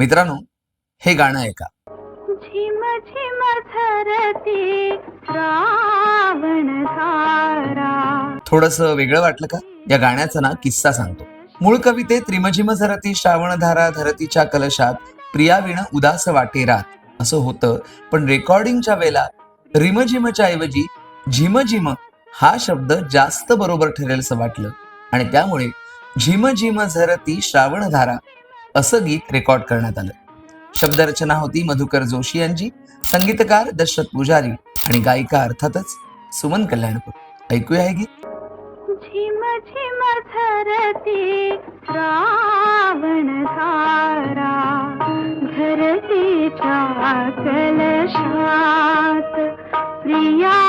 मित्रांनो, हे गाणं ऐका. झिम झिम झरती श्रावणधारा. थोडंसं वेगळं वाटलं का? या गाण्याचा ना किस्सा सांगतो. मूळ कवितेत रिमझिम झरती श्रावणधारा धरतीच्या कलशात प्रियाविण उदास वाटे रात असं होतं, पण रेकॉर्डिंगच्या वेळेला रिमझिमच्या ऐवजी झिमझिम हा शब्द जास्त बरोबर ठरेल असं वाटलं आणि त्यामुळे झिमझिम झरती श्रावणधारा असं गीत रेकॉर्ड करण्यात आलं. शब्दरचना होती मधुकर जोशी यांची, संगीतकार दशरथ पुजारी आणि गायिका अर्थातच सुमन कल्याणपूर. ऐकूया हे गीत. झिम झिम झरती श्रावणधारा. धरतीच्या कलशात प्रिया